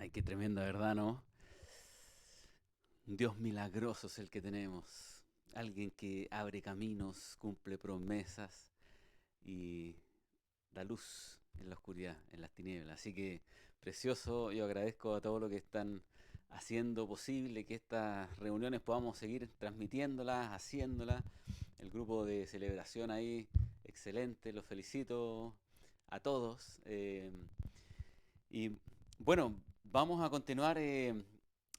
Ay, qué tremenda verdad, ¿no? Un Dios milagroso es el que tenemos. Alguien que abre caminos, cumple promesas y da luz en la oscuridad, en las tinieblas. Así que, precioso, yo agradezco a todos los que están haciendo posible que estas reuniones podamos seguir transmitiéndolas, haciéndolas. El grupo de celebración ahí, excelente, los felicito a todos. Y bueno, vamos a continuar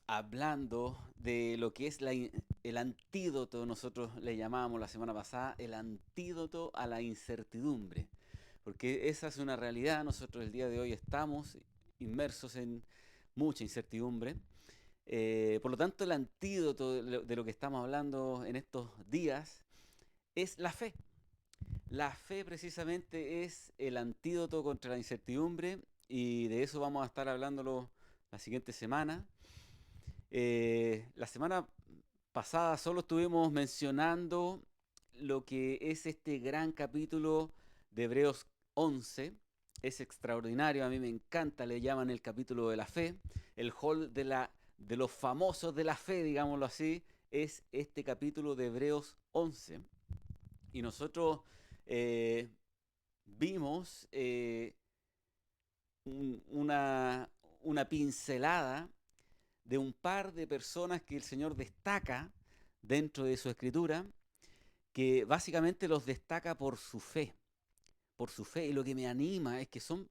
hablando de lo que es el antídoto, nosotros le llamamos la semana pasada, el antídoto a la incertidumbre, porque esa es una realidad, nosotros el día de hoy estamos inmersos en mucha incertidumbre. Por lo tanto, el antídoto de lo que estamos hablando en estos días es la fe. La fe precisamente es el antídoto contra la incertidumbre y de eso vamos a estar hablándolo la siguiente semana. La semana pasada solo estuvimos mencionando lo que es este gran capítulo de Hebreos 11. Es extraordinario, a mí me encanta, le llaman el capítulo de la fe. El hall de los famosos de la fe, digámoslo así, es este capítulo de Hebreos 11. Y nosotros eh, vimos una, una pincelada de un par de personas que el Señor destaca dentro de su escritura, que básicamente los destaca por su fe, y lo que me anima es que son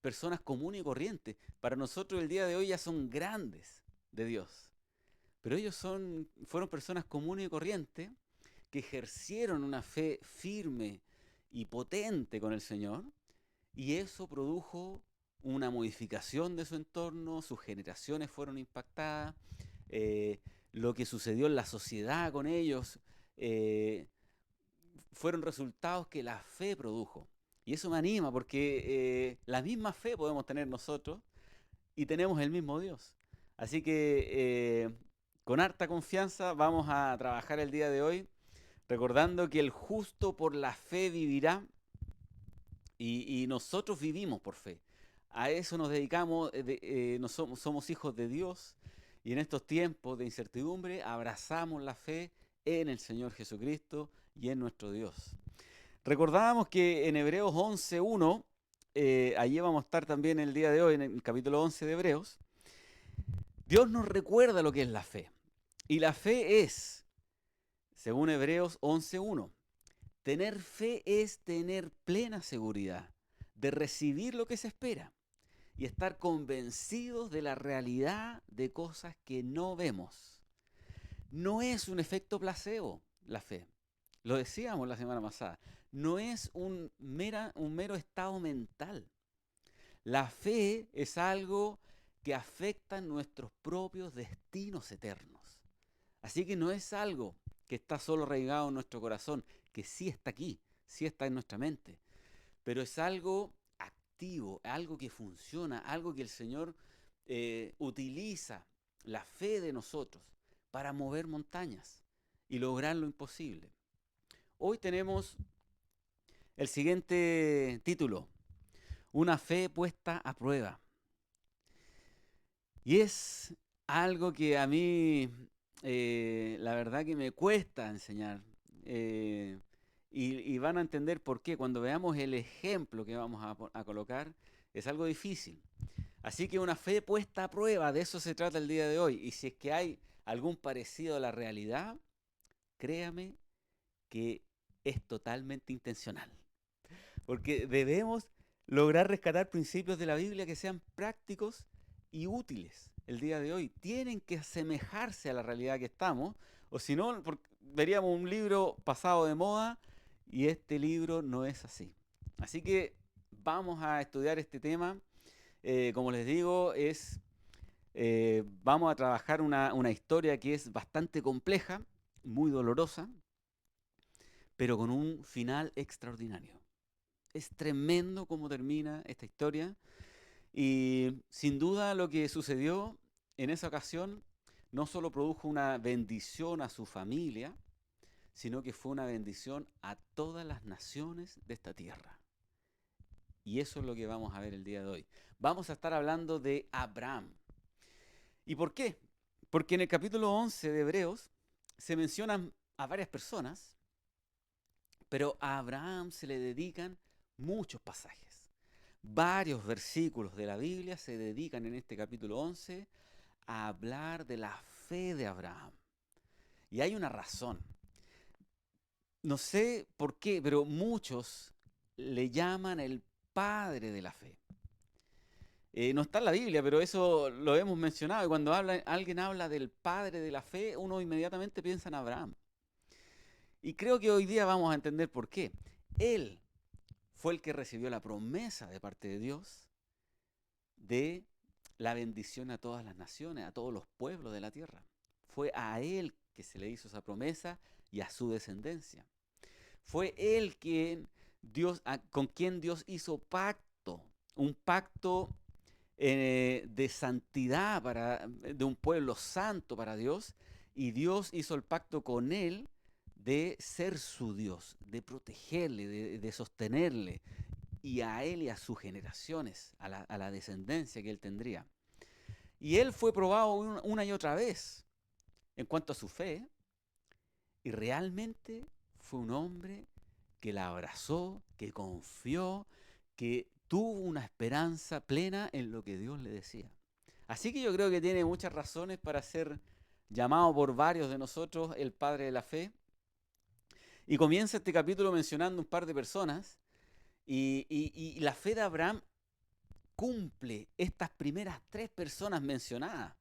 personas comunes y corrientes. Para nosotros el día de hoy ya son grandes de Dios, pero ellos fueron personas comunes y corrientes que ejercieron una fe firme y potente con el Señor, y eso produjo una modificación de su entorno, sus generaciones fueron impactadas, eh, lo que sucedió en la sociedad con ellos eh, fueron resultados que la fe produjo. Y eso me anima porque la misma fe podemos tener nosotros y tenemos el mismo Dios. Así que con harta confianza vamos a trabajar el día de hoy recordando que el justo por la fe vivirá y nosotros vivimos por fe. A eso nos dedicamos, somos hijos de Dios y en estos tiempos de incertidumbre abrazamos la fe en el Señor Jesucristo y en nuestro Dios. Recordábamos que en Hebreos 11.1, allí vamos a estar también el día de hoy, en el capítulo 11 de Hebreos, Dios nos recuerda lo que es la fe. Y la fe es, según Hebreos 11.1, tener fe es tener plena seguridad de recibir lo que se espera y estar convencidos de la realidad de cosas que no vemos. No es un efecto placebo la fe. Lo decíamos la semana pasada. No es un mero estado mental. La fe es algo que afecta nuestros propios destinos eternos. Así que no es algo que está solo arraigado en nuestro corazón, que sí está aquí, sí está en nuestra mente, pero es algo activo, algo que funciona, algo que el Señor utiliza la fe de nosotros para mover montañas y lograr lo imposible. Hoy tenemos el siguiente título, una fe puesta a prueba. Y es algo que a mí, la verdad que me cuesta enseñar. eh, y van a entender por qué. Cuando veamos el ejemplo que vamos a colocar, es algo difícil. Así que una fe puesta a prueba, de eso se trata el día de hoy. Y si es que hay algún parecido a la realidad, créame que es totalmente intencional. Porque debemos lograr rescatar principios de la Biblia que sean prácticos y útiles el día de hoy. Tienen que asemejarse a la realidad que estamos, o si no, veríamos un libro pasado de moda y este libro no es así. Así que vamos a estudiar este tema. Como les digo, vamos a trabajar una historia que es bastante compleja, muy dolorosa, pero con un final extraordinario. Es tremendo cómo termina esta historia y sin duda lo que sucedió en esa ocasión no solo produjo una bendición a su familia, sino que fue una bendición a todas las naciones de esta tierra. Y eso es lo que vamos a ver el día de hoy. Vamos a estar hablando de Abraham. ¿Y por qué? Porque en el capítulo 11 de Hebreos se mencionan a varias personas, pero a Abraham se le dedican muchos pasajes. Varios versículos de la Biblia se dedican en este capítulo 11 a hablar de la fe de Abraham. Y hay una razón. No sé por qué, pero muchos le llaman el padre de la fe. No está en la Biblia, pero eso lo hemos mencionado. Y cuando alguien habla del padre de la fe, uno inmediatamente piensa en Abraham. Y creo que hoy día vamos a entender por qué. Él fue el que recibió la promesa de parte de Dios de la bendición a todas las naciones, a todos los pueblos de la tierra. Fue a él que se le hizo esa promesa y a su descendencia. Fue él con quien Dios hizo pacto, un pacto de santidad de un pueblo santo para Dios, y Dios hizo el pacto con él de ser su Dios, de protegerle, de sostenerle, y a él y a sus generaciones, a la descendencia que él tendría. Y él fue probado una y otra vez en cuanto a su fe, y realmente fue un hombre que la abrazó, que confió, que tuvo una esperanza plena en lo que Dios le decía. Así que yo creo que tiene muchas razones para ser llamado por varios de nosotros el padre de la fe. Y comienza este capítulo mencionando un par de personas, y la fe de Abraham cumple estas primeras tres personas mencionadas.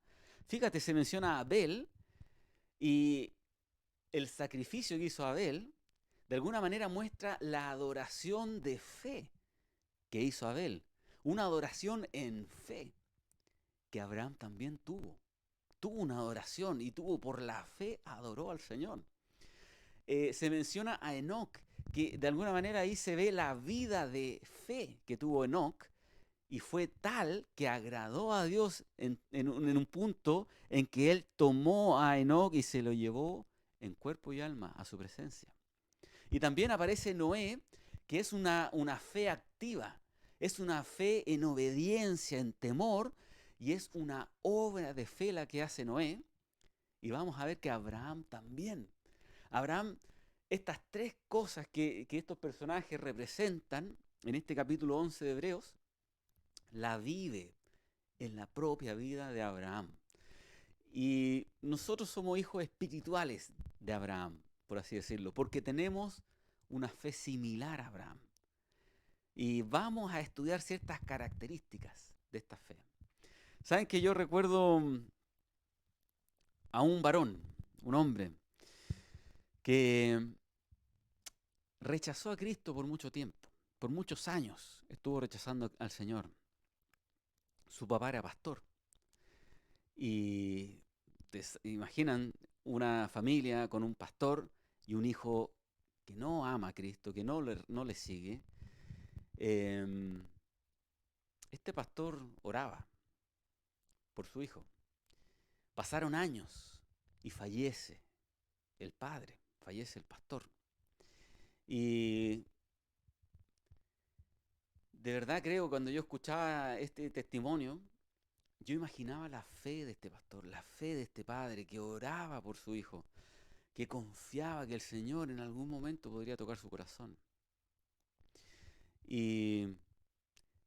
Fíjate, se menciona a Abel, y el sacrificio que hizo Abel de alguna manera muestra la adoración de fe que hizo Abel. Una adoración en fe que Abraham también tuvo. Tuvo una adoración y por la fe adoró al Señor. Se menciona a Enoc, que de alguna manera ahí se ve la vida de fe que tuvo Enoc, y fue tal que agradó a Dios en un punto en que él tomó a Enoc y se lo llevó en cuerpo y alma a su presencia. Y también aparece Noé, que es una fe activa, es una fe en obediencia, en temor, y es una obra de fe la que hace Noé. Y vamos a ver que Abraham también. Abraham, estas tres cosas que estos personajes representan en este capítulo 11 de Hebreos, la vive en la propia vida de Abraham. Y nosotros somos hijos espirituales de Abraham, por así decirlo, porque tenemos una fe similar a Abraham. Y vamos a estudiar ciertas características de esta fe. Saben que yo recuerdo a un varón, un hombre, que rechazó a Cristo por mucho tiempo, por muchos años estuvo rechazando al Señor. Su papá era pastor. Y imaginan una familia con un pastor y un hijo que no ama a Cristo, que no le sigue. Em, este pastor oraba por su hijo. Pasaron años y fallece el padre, fallece el pastor. Y de verdad creo, cuando yo escuchaba este testimonio, yo imaginaba la fe de este pastor, la fe de este padre que oraba por su hijo, que confiaba que el Señor en algún momento podría tocar su corazón. Y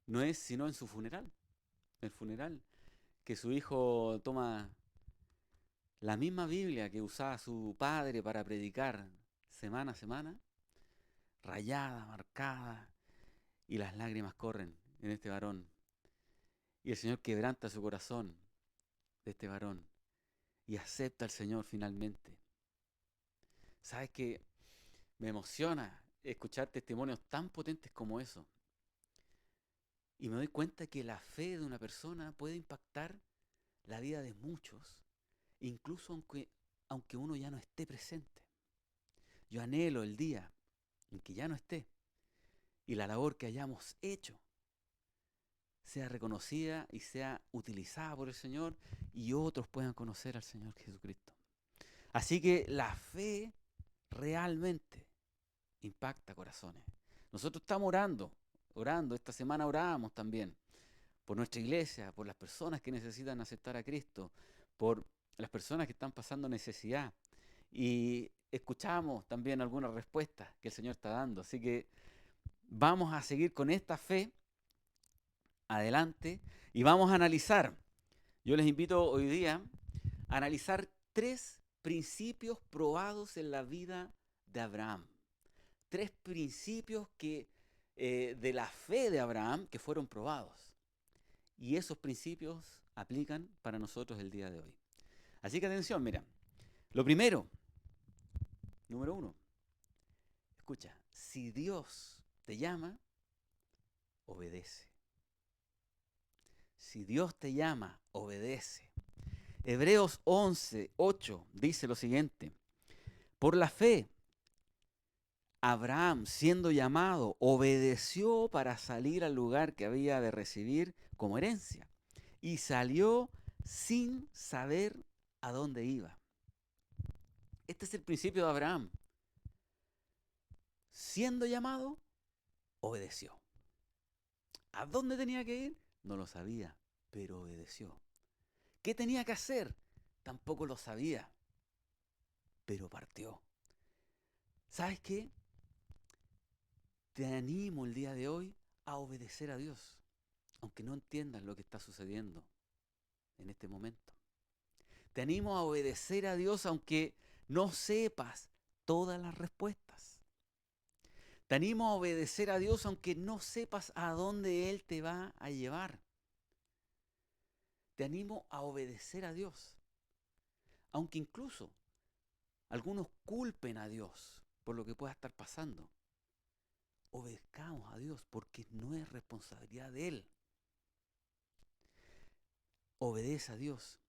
no es sino en su funeral, el funeral, que su hijo toma la misma Biblia que usaba su padre para predicar semana a semana, rayada, marcada, y las lágrimas corren en este varón. Y el Señor quebranta su corazón de este varón y acepta al Señor finalmente. ¿Sabes qué? Me emociona escuchar testimonios tan potentes como eso. Y me doy cuenta que la fe de una persona puede impactar la vida de muchos, incluso aunque uno ya no esté presente. Yo anhelo el día en que ya no esté y la labor que hayamos hecho sea reconocida y sea utilizada por el Señor, y otros puedan conocer al Señor Jesucristo. Así que la fe realmente impacta corazones. Nosotros estamos orando, esta semana orábamos también por nuestra iglesia, por las personas que necesitan aceptar a Cristo, por las personas que están pasando necesidad. Y escuchamos también algunas respuestas que el Señor está dando. Así que vamos a seguir con esta fe adelante y vamos a analizar. Yo les invito hoy día a analizar 3 principios probados en la vida de Abraham. 3 principios de la fe de Abraham que fueron probados. Y esos principios aplican para nosotros el día de hoy. Así que atención, mira. Lo primero, número 1, escucha, si Dios te llama, obedece. Si Dios te llama, obedece. Hebreos 11:8 dice lo siguiente: por la fe, Abraham, siendo llamado, obedeció para salir al lugar que había de recibir como herencia, y salió sin saber a dónde iba. Este es el principio de Abraham. Siendo llamado, obedeció. ¿A dónde tenía que ir? No lo sabía, pero obedeció. ¿Qué tenía que hacer? Tampoco lo sabía, pero partió. ¿Sabes qué? Te animo el día de hoy a obedecer a Dios, aunque no entiendas lo que está sucediendo en este momento. Te animo a obedecer a Dios aunque no sepas todas las respuestas. Te animo a obedecer a Dios aunque no sepas a dónde Él te va a llevar. Te animo a obedecer a Dios, aunque incluso algunos culpen a Dios por lo que pueda estar pasando. Obedezcamos a Dios porque no es responsabilidad de Él. Obedece a Dios,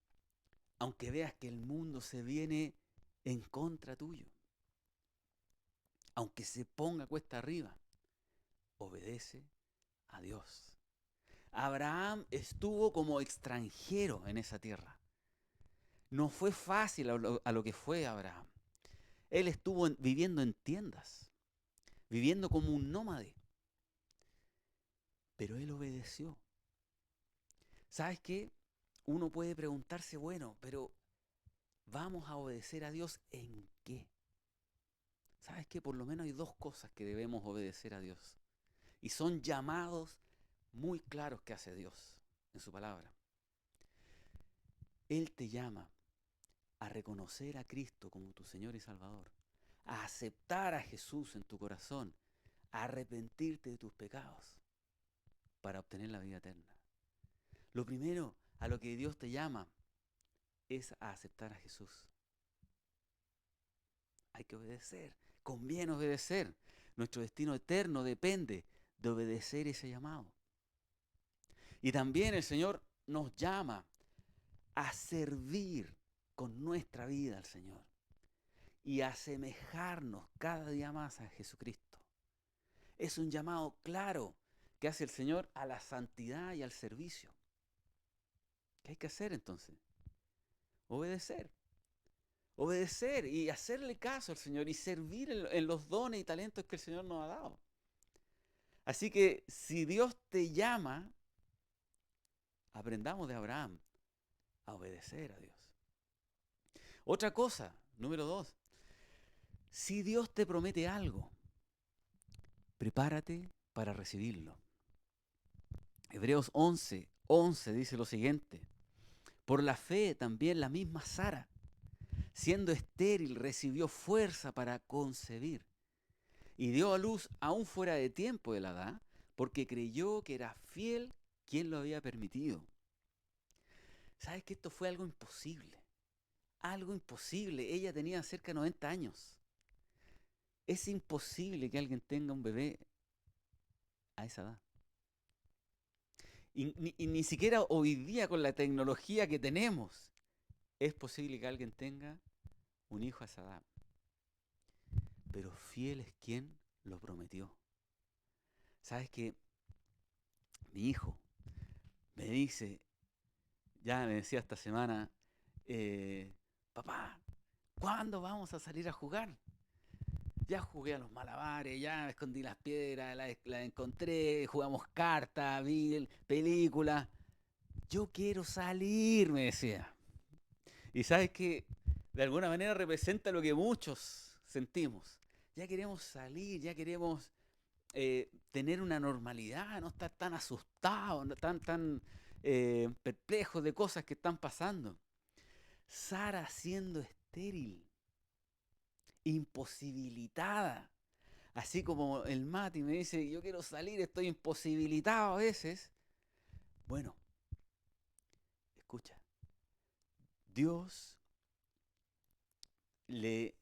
aunque veas que el mundo se viene en contra tuyo. Aunque se ponga cuesta arriba, obedece a Dios. Abraham estuvo como extranjero en esa tierra. No fue fácil a lo que fue Abraham. Él estuvo viviendo en tiendas, viviendo como un nómade. Pero él obedeció. ¿Sabes qué? Uno puede preguntarse, bueno, pero ¿vamos a obedecer a Dios en qué? ¿Sabes qué? Por lo menos hay 2 cosas que debemos obedecer a Dios. Y son llamados muy claros que hace Dios en su palabra. Él te llama a reconocer a Cristo como tu Señor y Salvador, a aceptar a Jesús en tu corazón, a arrepentirte de tus pecados para obtener la vida eterna. Lo primero a lo que Dios te llama es a aceptar a Jesús. Hay que obedecer, conviene obedecer. Nuestro destino eterno depende de obedecer ese llamado. Y también el Señor nos llama a servir con nuestra vida al Señor y a asemejarnos cada día más a Jesucristo. Es un llamado claro que hace el Señor a la santidad y al servicio. ¿Qué hay que hacer entonces? Obedecer. Obedecer y hacerle caso al Señor y servir en los dones y talentos que el Señor nos ha dado. Así que si Dios te llama, aprendamos de Abraham a obedecer a Dios. Otra cosa, número 2, si Dios te promete algo, prepárate para recibirlo. Hebreos 11:11 dice lo siguiente: por la fe también la misma Sara, siendo estéril, recibió fuerza para concebir y dio a luz aún fuera de tiempo de la edad, porque creyó que era fiel quien lo había permitido. ¿Sabes que esto fue algo imposible? Algo imposible. Ella tenía cerca de 90 años. Es imposible que alguien tenga un bebé a esa edad. Y ni siquiera hoy día con la tecnología que tenemos es posible que alguien tenga un hijo a esa edad. Pero fiel es quien lo prometió. ¿Sabes que mi hijo me dice, ya me decía esta semana, papá, ¿cuándo vamos a salir a jugar? Ya jugué a los malabares, ya escondí las piedras, las encontré, jugamos cartas, vi películas. Yo quiero salir, me decía. Y sabes que de alguna manera representa lo que muchos sentimos. Ya queremos salir, ya queremos tener una normalidad, no estar tan asustados, no tan perplejos de cosas que están pasando. Sara siendo estéril, imposibilitada. Así como el Mati me dice, yo quiero salir, estoy imposibilitado a veces. Bueno, escucha, Dios le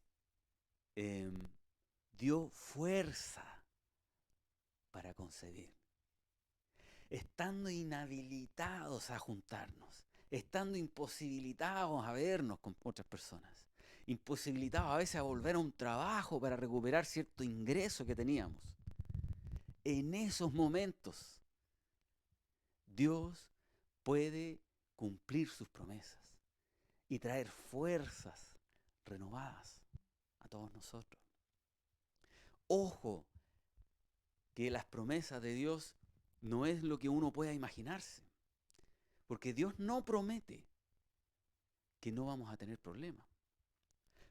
em, dio fuerza para concebir. Estando inhabilitados a juntarnos, estando imposibilitados a vernos con otras personas, imposibilitados a veces a volver a un trabajo para recuperar cierto ingreso que teníamos. En esos momentos, Dios puede cumplir sus promesas y traer fuerzas renovadas a todos nosotros. Ojo, que las promesas de Dios no es lo que uno pueda imaginarse, porque Dios no promete que no vamos a tener problemas.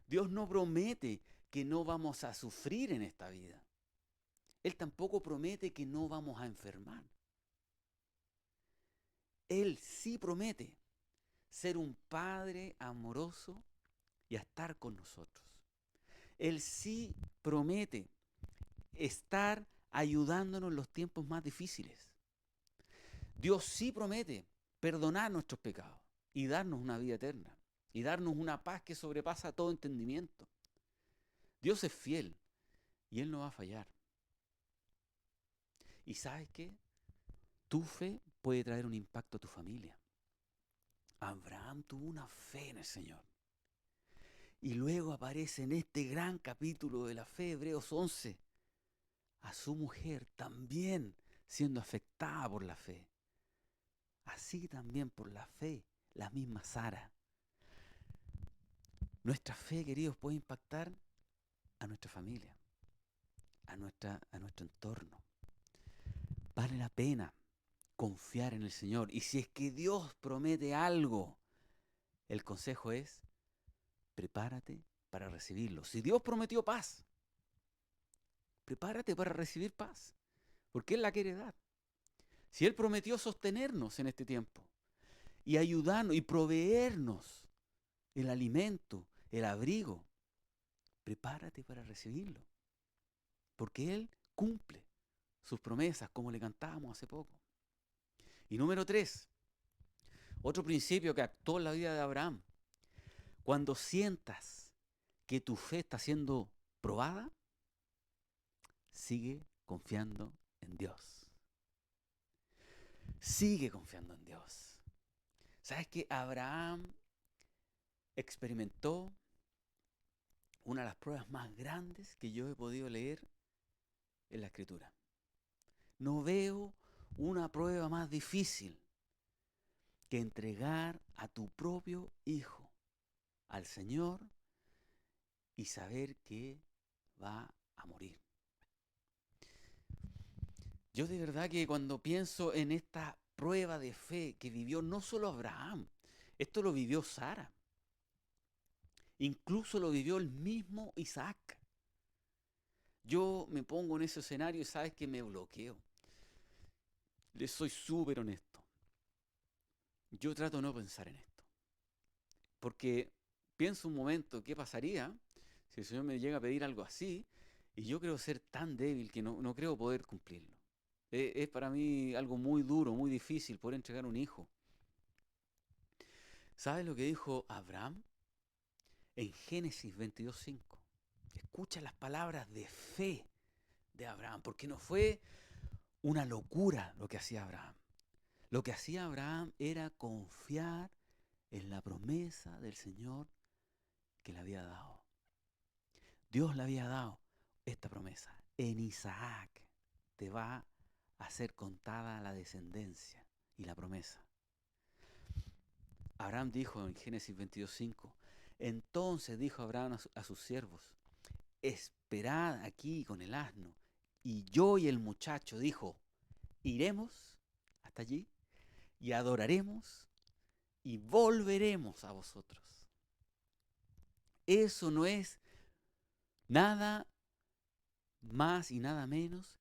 Dios no promete que no vamos a sufrir en esta vida. Él tampoco promete que no vamos a enfermar. Él sí promete ser un Padre amoroso y a estar con nosotros. Él sí promete estar ayudándonos en los tiempos más difíciles. Dios sí promete perdonar nuestros pecados y darnos una vida eterna y darnos una paz que sobrepasa todo entendimiento. Dios es fiel y Él no va a fallar. ¿Y sabes qué? Tu fe puede traer un impacto a tu familia. Abraham tuvo una fe en el Señor. Y luego aparece en este gran capítulo de la fe, Hebreos 11, a su mujer también siendo afectada por la fe. Así también por la fe, la misma Sara. Nuestra fe, queridos, puede impactar a nuestra familia, a nuestro entorno. Vale la pena confiar en el Señor. Y si es que Dios promete algo, el consejo es, prepárate para recibirlo. Si Dios prometió paz, prepárate para recibir paz, porque Él la quiere dar. Si Él prometió sostenernos en este tiempo y ayudarnos y proveernos el alimento, el abrigo, prepárate para recibirlo, porque Él cumple sus promesas, como le cantábamos hace poco. Y número 3, otro principio que actuó en la vida de Abraham. Cuando sientas que tu fe está siendo probada, sigue confiando en Dios. Sigue confiando en Dios. ¿Sabes que Abraham experimentó una de las pruebas más grandes que yo he podido leer en la Escritura? No veo una prueba más difícil que entregar a tu propio hijo al Señor y saber que va a morir. Yo de verdad que cuando pienso en esta prueba de fe que vivió no solo Abraham, esto lo vivió Sara, incluso lo vivió el mismo Isaac. Yo me pongo en ese escenario y sabes que me bloqueo. Les soy súper honesto. Yo trato de no pensar en esto, porque pienso un momento qué pasaría si el Señor me llega a pedir algo así y yo creo ser tan débil que no creo poder cumplirlo. Es para mí algo muy duro, muy difícil poder entregar un hijo. ¿Sabes lo que dijo Abraham en Génesis 22:5? Escucha las palabras de fe de Abraham, porque no fue una locura lo que hacía Abraham. Lo que hacía Abraham era confiar en la promesa del Señor que le había dado. Dios le había dado esta promesa. En Isaac te va a ser contada la descendencia y la promesa. Abraham dijo en Génesis 22:5, entonces dijo Abraham a sus siervos, esperad aquí con el asno. Y yo y el muchacho dijo, iremos hasta allí y adoraremos y volveremos a vosotros. Eso no es nada más y nada menos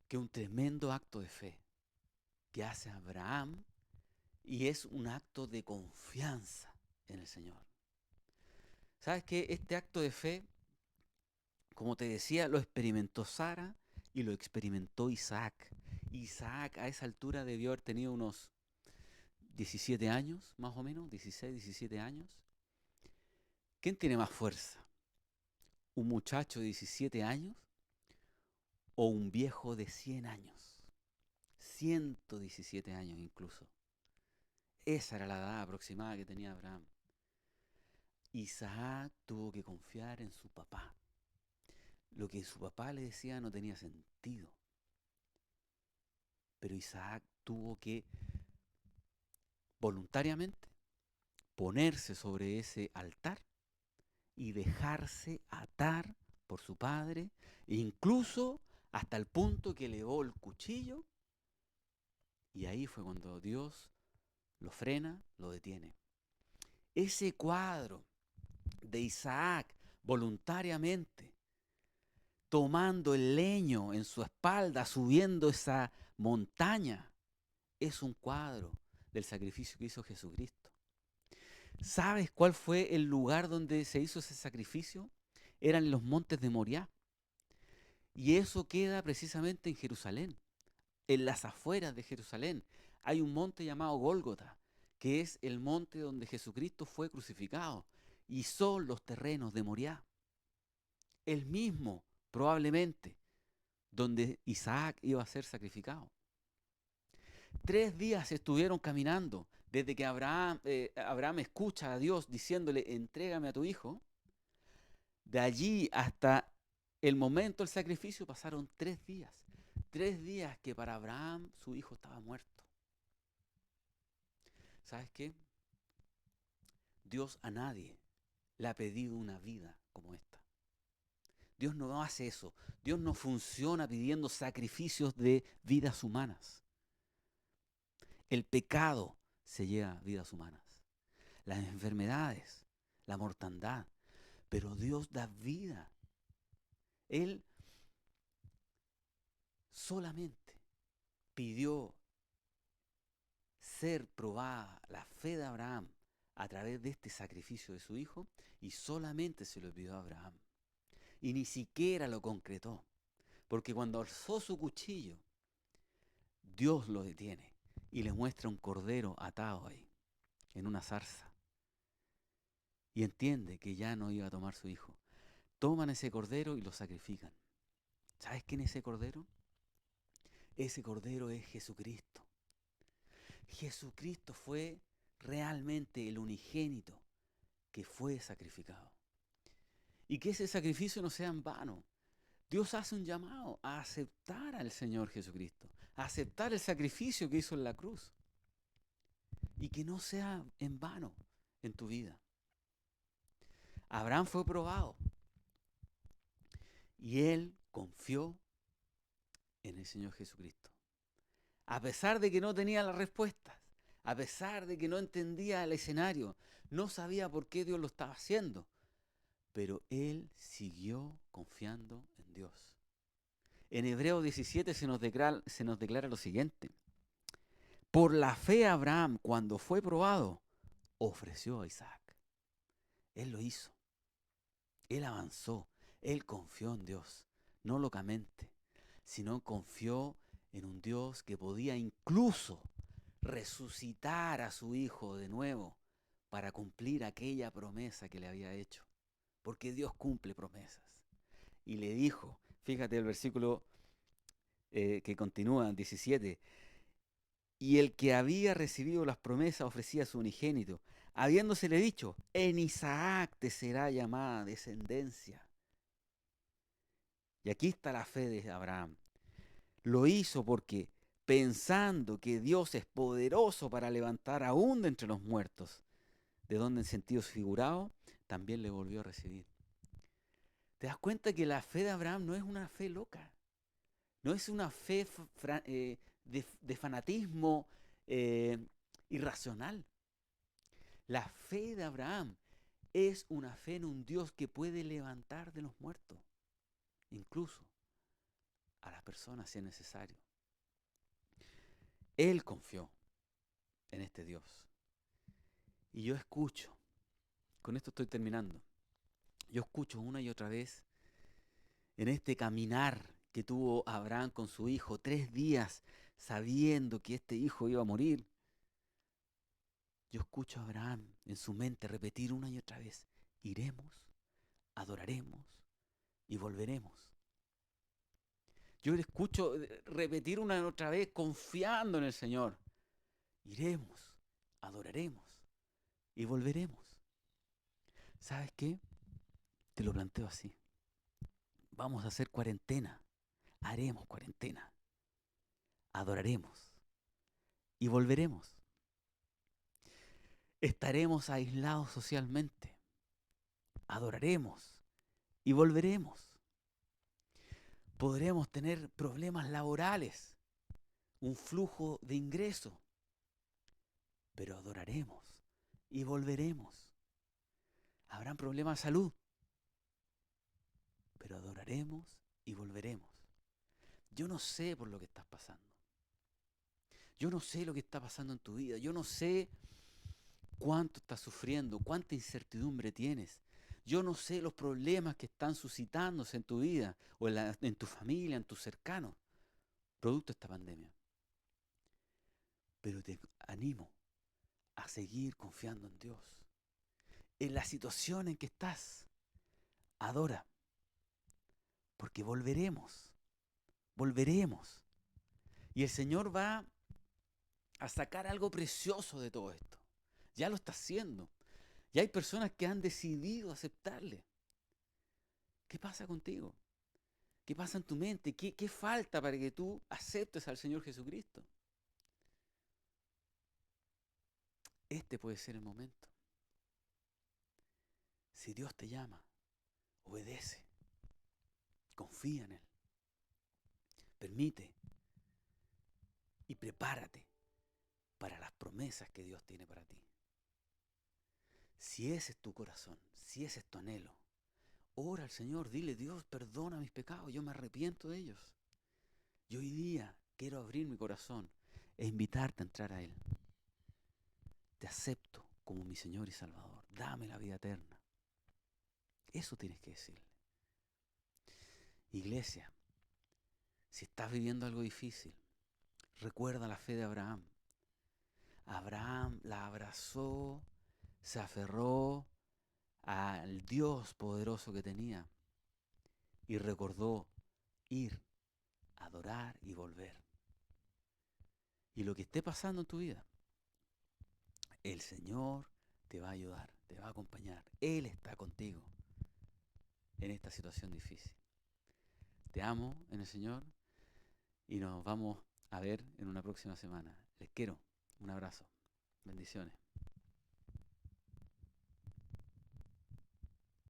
que un tremendo acto de fe que hace Abraham, y es un acto de confianza en el Señor. ¿Sabes qué? Este acto de fe, como te decía, lo experimentó Sara y lo experimentó Isaac. Isaac a esa altura debió haber tenido unos 17 años, más o menos, 16, 17 años. ¿Quién tiene más fuerza? ¿Un muchacho de 17 años o un viejo de 100 años? 117 años incluso. Esa era la edad aproximada que tenía Abraham. Isaac tuvo que confiar en su papá. Lo que su papá le decía no tenía sentido. Pero Isaac tuvo que voluntariamente ponerse sobre ese altar y dejarse atar por su padre, incluso hasta el punto que elevó el cuchillo, y ahí fue cuando Dios lo frena, lo detiene. Ese cuadro de Isaac voluntariamente tomando el leño en su espalda, subiendo esa montaña, es un cuadro del sacrificio que hizo Jesucristo. ¿Sabes cuál fue el lugar donde se hizo ese sacrificio? Eran los montes de Moriah. Y eso queda precisamente en Jerusalén, en las afueras de Jerusalén. Hay un monte llamado Gólgota, que es el monte donde Jesucristo fue crucificado. Y son los terrenos de Moriah. El mismo, probablemente, donde Isaac iba a ser sacrificado. 3 días estuvieron caminando desde que Abraham escucha a Dios diciéndole, entrégame a tu hijo. De allí hasta el momento del sacrificio pasaron 3 días. 3 días que para Abraham su hijo estaba muerto. ¿Sabes qué? Dios a nadie le ha pedido una vida como esta. Dios no hace eso. Dios no funciona pidiendo sacrificios de vidas humanas. El pecado se lleva vidas humanas. Las enfermedades, la mortandad. Pero Dios da vida. Él solamente pidió ser probada la fe de Abraham a través de este sacrificio de su hijo, y solamente se lo pidió a Abraham. Y ni siquiera lo concretó, porque cuando alzó su cuchillo, Dios lo detiene y le muestra un cordero atado ahí, en una zarza. Y entiende que ya no iba a tomar su hijo. Toman ese cordero y lo sacrifican. ¿Sabes quién es ese cordero? Ese cordero es Jesucristo. Jesucristo fue realmente el unigénito que fue sacrificado. Y que ese sacrificio no sea en vano. Dios hace un llamado a aceptar al Señor Jesucristo, a aceptar el sacrificio que hizo en la cruz. Y que no sea en vano en tu vida. Abraham fue probado y él confió en el Señor Jesucristo. A pesar de que no tenía las respuestas, a pesar de que no entendía el escenario, no sabía por qué Dios lo estaba haciendo, pero él siguió confiando en Dios. En Hebreos 17 se nos declara lo siguiente. Por la fe Abraham, cuando fue probado, ofreció a Isaac. Él lo hizo. Él avanzó. Él confió en Dios, no locamente, sino confió en un Dios que podía incluso resucitar a su hijo de nuevo para cumplir aquella promesa que le había hecho. Porque Dios cumple promesas. Y le dijo, fíjate el versículo que continúa, 17, y el que había recibido las promesas ofrecía a su unigénito, habiéndosele dicho, en Isaac te será llamada descendencia. Y aquí está la fe de Abraham. Lo hizo porque pensando que Dios es poderoso para levantar aún de entre los muertos, de donde en sentido figurado también le volvió a recibir. ¿Te das cuenta que la fe de Abraham no es una fe loca? No es una fe de fanatismo eh, irracional. La fe de Abraham es una fe en un Dios que puede levantar de los muertos, incluso a las personas si es necesario. Él confió en este Dios. Y yo escucho, con esto estoy terminando, yo escucho una y otra vez en este caminar que tuvo Abraham con su hijo, 3 días sabiendo que este hijo iba a morir. Yo escucho a Abraham en su mente repetir una y otra vez, iremos, adoraremos y volveremos. Yo le escucho repetir una y otra vez confiando en el Señor. Iremos, adoraremos y volveremos. ¿Sabes qué? Te lo planteo así. Vamos a hacer cuarentena. Haremos cuarentena. Adoraremos y volveremos. Estaremos aislados socialmente. Adoraremos y volveremos. Podremos tener problemas laborales, un flujo de ingreso, pero adoraremos y volveremos. Habrán problemas de salud, pero adoraremos y volveremos. Yo no sé por lo que estás pasando. Yo no sé lo que está pasando en tu vida. Yo no sé cuánto estás sufriendo, cuánta incertidumbre tienes. Yo no sé los problemas que están suscitándose en tu vida o en tu familia, en tus cercanos, producto de esta pandemia. Pero te animo a seguir confiando en Dios. En la situación en que estás, adora, porque volveremos, volveremos. Y el Señor va a sacar algo precioso de todo esto. Ya lo está haciendo. Ya hay personas que han decidido aceptarle. ¿Qué pasa contigo? ¿Qué pasa en tu mente? ¿Qué falta para que tú aceptes al Señor Jesucristo? Este puede ser el momento. Si Dios te llama, obedece, confía en Él, permite y prepárate para las promesas que Dios tiene para ti. Si ese es tu corazón, si ese es tu anhelo, ora al Señor, dile, Dios, perdona mis pecados, yo me arrepiento de ellos. Yo hoy día quiero abrir mi corazón e invitarte a entrar a Él. Te acepto como mi Señor y Salvador. Dame la vida eterna. Eso tienes que decirle. Iglesia, si estás viviendo algo difícil, recuerda la fe de Abraham. Abraham la abrazó, se aferró al Dios poderoso que tenía y recordó ir, adorar y volver. Y lo que esté pasando en tu vida, el Señor te va a ayudar, te va a acompañar. Él está contigo en esta situación difícil. Te amo en el Señor y nos vamos a ver en una próxima semana. Les quiero. Un abrazo. Bendiciones.